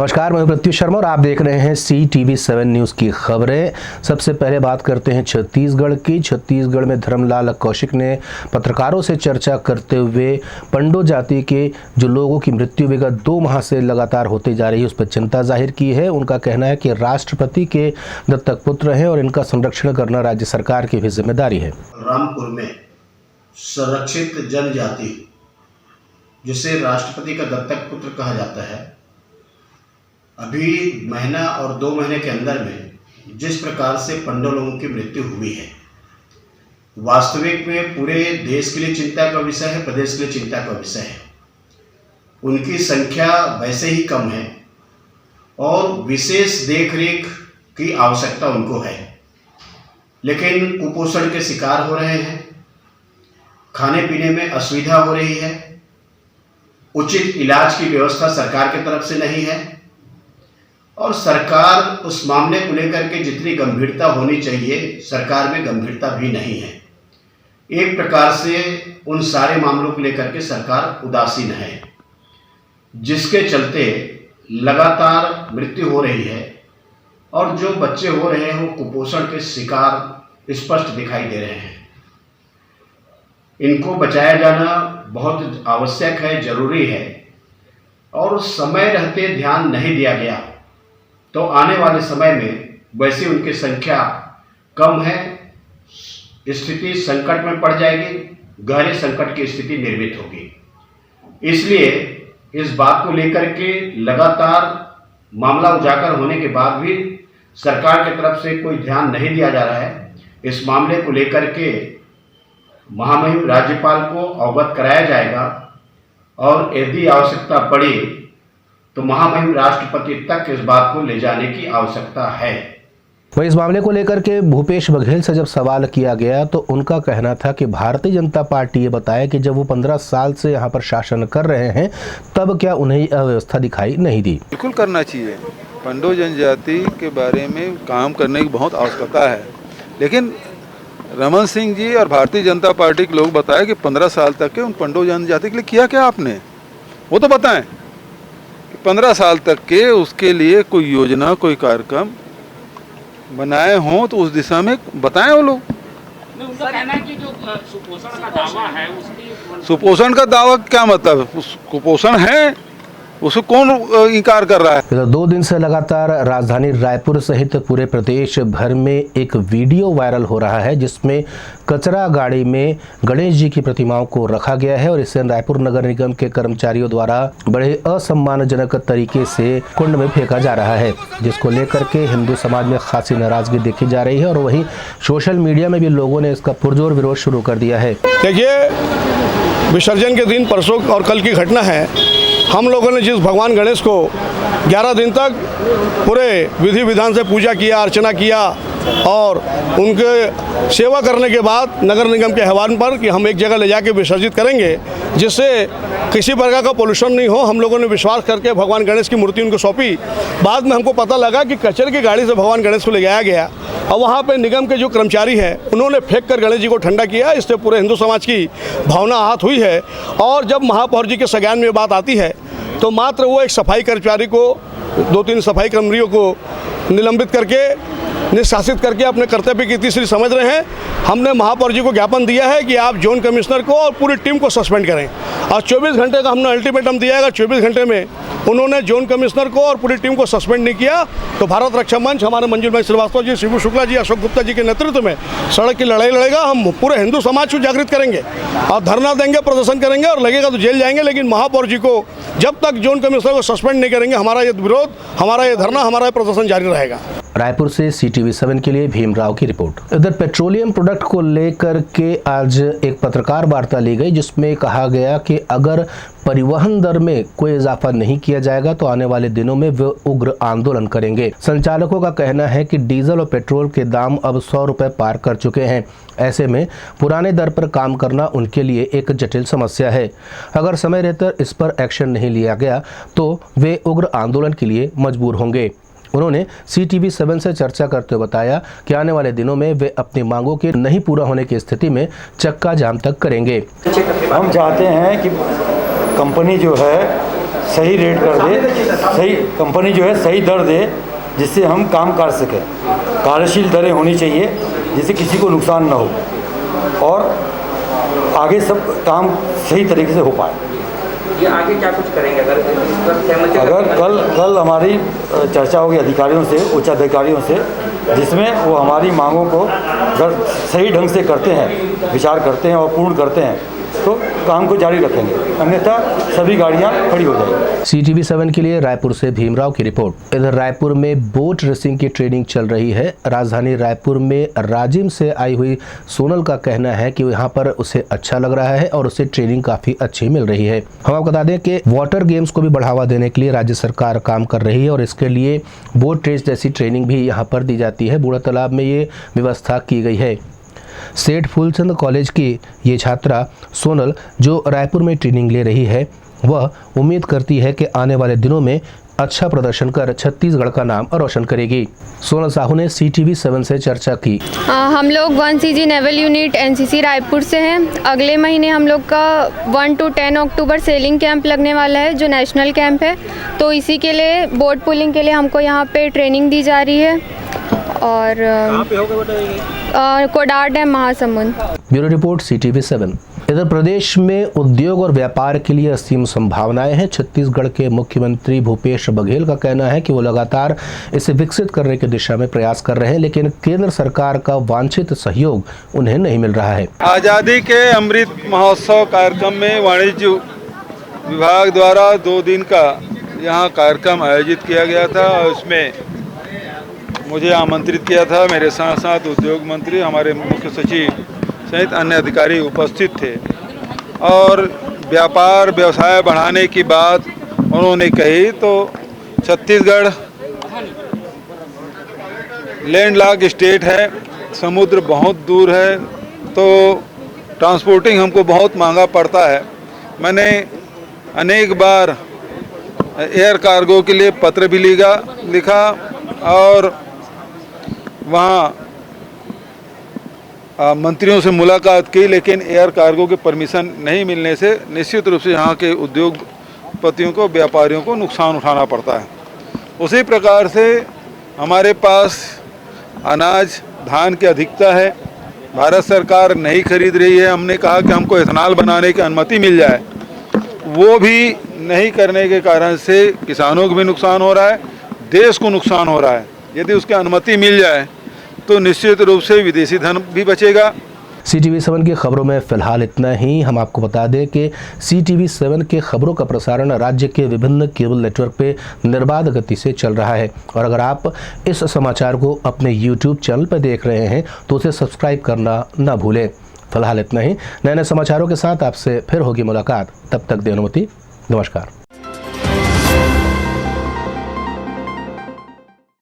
नमस्कार, मैं प्रत्युष शर्मा और आप देख रहे हैं CTV7 न्यूज़ की खबरें। सबसे पहले बात करते हैं छत्तीसगढ़ की। छत्तीसगढ़ में धर्मलाल कौशिक ने पत्रकारों से चर्चा करते हुए पंडो जाति के जो लोगों की मृत्यु विगत 2 माह से लगातार होती जा रही है उस पर चिंता जाहिर की है। उनका कहना है कि राष्ट्रपति के दत्तक पुत्र हैं और इनका संरक्षण करना राज्य सरकार की भी जिम्मेदारी है। रामपुर में संरक्षित जनजाति जिसे राष्ट्रपति का दत्तक पुत्र कहा जाता है, अभी महीना और 2 महीने के अंदर में जिस प्रकार से पंडो लोगों की मृत्यु हुई है, वास्तविक में पूरे देश के लिए चिंता का विषय है, प्रदेश के लिए चिंता का विषय है। उनकी संख्या वैसे ही कम है और विशेष देखरेख की आवश्यकता उनको है, लेकिन कुपोषण के शिकार हो रहे हैं, खाने पीने में असुविधा हो रही है, उचित इलाज की व्यवस्था सरकार की तरफ से नहीं है और सरकार उस मामले को लेकर के जितनी गंभीरता होनी चाहिए सरकार में गंभीरता भी नहीं है। एक प्रकार से उन सारे मामलों को लेकर के सरकार उदासीन है, जिसके चलते लगातार मृत्यु हो रही है और जो बच्चे हो रहे हैं वो कुपोषण के शिकार स्पष्ट दिखाई दे रहे हैं। इनको बचाया जाना बहुत आवश्यक है, जरूरी है और समय रहते ध्यान नहीं दिया गया तो आने वाले समय में वैसे उनकी संख्या कम है, स्थिति संकट में पड़ जाएगी, गहरे संकट की स्थिति निर्मित होगी। इसलिए इस बात को लेकर के लगातार मामला उजागर होने के बाद भी सरकार की तरफ से कोई ध्यान नहीं दिया जा रहा है। इस मामले को लेकर के महामहिम राज्यपाल को अवगत कराया जाएगा और यदि आवश्यकता पड़ी तो महामहिम राष्ट्रपति तक इस बात को ले जाने की आवश्यकता है। वहीं इस मामले को लेकर के भूपेश बघेल से जब सवाल किया गया तो उनका कहना था कि भारतीय जनता पार्टी ये बताया कि जब वो 15 साल से यहाँ पर शासन कर रहे हैं तब क्या उन्हें अव्यवस्था दिखाई नहीं दी। बिल्कुल करना चाहिए, पंडो जनजाति के बारे में काम करने की बहुत आवश्यकता है, लेकिन रमन सिंह जी और भारतीय जनता पार्टी के लोग बताए कि 15 साल तक के उन पंडो जनजाति के लिए किया क्या आपने, वो तो बताएं। 15 साल तक के उसके लिए कोई योजना, कोई कार्यक्रम बनाए हों तो उस दिशा में बताएं वो लोग। उनका कहना है कि जो सुपोषण का दावा है उसकी सुपोषण का दावा क्या मतलब, कुपोषण है उसको कौन इनकार कर रहा है। 2 दिन से लगातार राजधानी रायपुर सहित पूरे प्रदेश भर में एक वीडियो वायरल हो रहा है जिसमें कचरा गाड़ी में गणेश जी की प्रतिमाओं को रखा गया है और इसे रायपुर नगर निगम के कर्मचारियों द्वारा बड़े असम्मानजनक तरीके से कुंड में फेंका जा रहा है, जिसको लेकर के हिंदू समाज में खासी नाराजगी देखी जा रही है और वहीं सोशल मीडिया में भी लोगों ने इसका पुरजोर विरोध शुरू कर दिया है। देखिए, विसर्जन के दिन परसों और कल की घटना है। हम लोगों ने जिस भगवान गणेश को 11 दिन तक पूरे विधि विधान से पूजा किया, अर्चना किया और उनके सेवा करने के बाद नगर निगम के आह्वान पर कि हम एक जगह ले जाके विसर्जित करेंगे जिससे किसी प्रकार का पोल्यूशन नहीं हो, हम लोगों ने विश्वास करके भगवान गणेश की मूर्ति उनको सौंपी। बाद में हमको पता लगा कि कचरे की गाड़ी से भगवान गणेश को ले जाया गया और वहाँ पे निगम के जो कर्मचारी हैं उन्होंने फेंक कर गणेश जी को ठंडा किया। इससे पूरे हिंदू समाज की भावना आहत हुई है और जब महापौर जी के संज्ञान में बात आती है तो मात्र वो एक सफाई कर्मचारी को, 2-3 सफाई कर्मचारियों को निलंबित करके, निष्कासित करके अपने कर्तव्य की तीसरी समझ रहे हैं। हमने महापौर जी को ज्ञापन दिया है कि आप जोन कमिश्नर को और पूरी टीम को सस्पेंड करें और 24 घंटे का हमने अल्टीमेटम दिया है। 24 घंटे में उन्होंने जोन कमिश्नर को और पूरी टीम को सस्पेंड नहीं किया तो भारत रक्षा मंच, हमारे मंजुल भाई श्रीवास्तव जी, शिबू शुक्ला जी, अशोक गुप्ता जी के नेतृत्व में सड़क की लड़ाई लड़ेगा। हम पूरे हिंदू समाज को जागृत करेंगे और धरना देंगे, प्रदर्शन करेंगे और लगेगा तो जेल जाएंगे, लेकिन महापौर जी को जब तक जोन कमिश्नर को सस्पेंड नहीं करेंगे हमारा ये विरोध, हमारा ये धरना, हमारा ये प्रदर्शन जारी रहेगा। रायपुर से CTV7 के लिए भीमराव की रिपोर्ट। इधर पेट्रोलियम प्रोडक्ट को लेकर के आज एक पत्रकार वार्ता ली गई जिसमें कहा गया कि अगर परिवहन दर में कोई इजाफा नहीं किया जाएगा तो आने वाले दिनों में वे उग्र आंदोलन करेंगे। संचालकों का कहना है कि डीजल और पेट्रोल के दाम अब 100 रुपए पार कर चुके हैं। ऐसे में पुराने दर पर काम करना उनके लिए एक जटिल समस्या है। अगर समय रहकर इस पर एक्शन नहीं लिया गया तो वे उग्र आंदोलन के लिए मजबूर होंगे। उन्होंने CTV7 से चर्चा करते हुए बताया कि आने वाले दिनों में वे अपनी मांगों के नहीं पूरा होने की स्थिति में चक्का जाम तक करेंगे। हम चाहते हैं कि कंपनी जो है सही रेट कर दे, सही कंपनी जो है सही दर दे, जिससे हम काम कर सकें। कार्यशील दरें होनी चाहिए जिससे किसी को नुकसान ना हो और आगे सब काम सही तरीके से हो पाए। ये आगे क्या कुछ करेंगे अगर इस पर सहमति? अगर कल हमारी चर्चा होगी अधिकारियों से, उच्च अधिकारियों से, जिसमें वो हमारी मांगों को अगर सही ढंग से करते हैं, विचार करते हैं और पूर्ण करते हैं तो काम को जारी रखेंगे, अन्यथा सभी गाड़ियां खड़ी हो जाएंगी। CTV7 के लिए रायपुर से भीमराव की रिपोर्ट। इधर रायपुर में बोट रेसिंग की ट्रेनिंग चल रही है। राजधानी रायपुर में राजिम से आई हुई सोनल का कहना है कि यहाँ पर उसे अच्छा लग रहा है और उसे ट्रेनिंग काफी अच्छी मिल रही है। हम आपको बता दें कि वाटर गेम्स को भी बढ़ावा देने के लिए राज्य सरकार काम कर रही है और इसके लिए बोट रेस जैसी ट्रेनिंग भी यहाँ पर दी जाती है। बूढ़ा तालाब में ये व्यवस्था की गई है। सेठ फूलचंद कॉलेज की ये छात्रा सोनल जो रायपुर में ट्रेनिंग ले रही है, वह उम्मीद करती है कि आने वाले दिनों में अच्छा प्रदर्शन कर छत्तीसगढ़ का नाम रोशन करेगी। सोनल साहू ने CTV7 से चर्चा की। हम लोग 1CG naval unit NCC Raipur से हैं। अगले महीने हम लोग का 1 to 10 अक्टूबर सेलिंग कैंप लगने वाला है जो नेशनल कैंप है, तो इसी के लिए बोट पुलिंग के लिए हमको यहाँ पे ट्रेनिंग दी जा रही है। और Kodar dam, Mahasamund. Bureau report CTV7। इधर प्रदेश में उद्योग और व्यापार के लिए असीम संभावनाएं हैं। छत्तीसगढ़ के मुख्यमंत्री भूपेश बघेल का कहना है कि वो लगातार इसे विकसित करने की दिशा में प्रयास कर रहे हैं, लेकिन केंद्र सरकार का वांछित सहयोग उन्हें नहीं मिल रहा है। आज़ादी के अमृत महोत्सव कार्यक्रम में वाणिज्य विभाग द्वारा 2 दिन का यहाँ कार्यक्रम आयोजित किया गया था और उसमें मुझे आमंत्रित किया था। मेरे साथ साथ उद्योग मंत्री, हमारे मुख्य सचिव सहित अन्य अधिकारी उपस्थित थे और व्यापार व्यवसाय बढ़ाने की बात उन्होंने कही। तो छत्तीसगढ़ लैंडलॉक स्टेट है, समुद्र बहुत दूर है, तो ट्रांसपोर्टिंग हमको बहुत महंगा पड़ता है। मैंने अनेक बार एयर कार्गो के लिए पत्र भी लिखा और वहाँ मंत्रियों से मुलाकात की, लेकिन एयर कार्गो के परमिशन नहीं मिलने से निश्चित रूप से यहाँ के उद्योगपतियों को, व्यापारियों को नुकसान उठाना पड़ता है। उसी प्रकार से हमारे पास अनाज, धान की अधिकता है, भारत सरकार नहीं खरीद रही है। हमने कहा कि हमको एथेनॉल बनाने की अनुमति मिल जाए, वो भी नहीं करने के कारण से किसानों को भी नुकसान हो रहा है, देश को नुकसान हो रहा है। यदि उसकी अनुमति मिल जाए तो निश्चित रूप से विदेशी धन भी बचेगा। CTV7 की खबरों में फिलहाल इतना ही। हम आपको बता दें कि CTV7 के खबरों का प्रसारण राज्य के विभिन्न केबल नेटवर्क पे निर्बाध गति से चल रहा है और अगर आप इस समाचार को अपने YouTube चैनल पर देख रहे हैं तो उसे सब्सक्राइब करना ना भूलें। फिलहाल इतना ही। नए नए समाचारों के साथ आपसे फिर होगी मुलाकात। तब तक दें अनुमति। नमस्कार।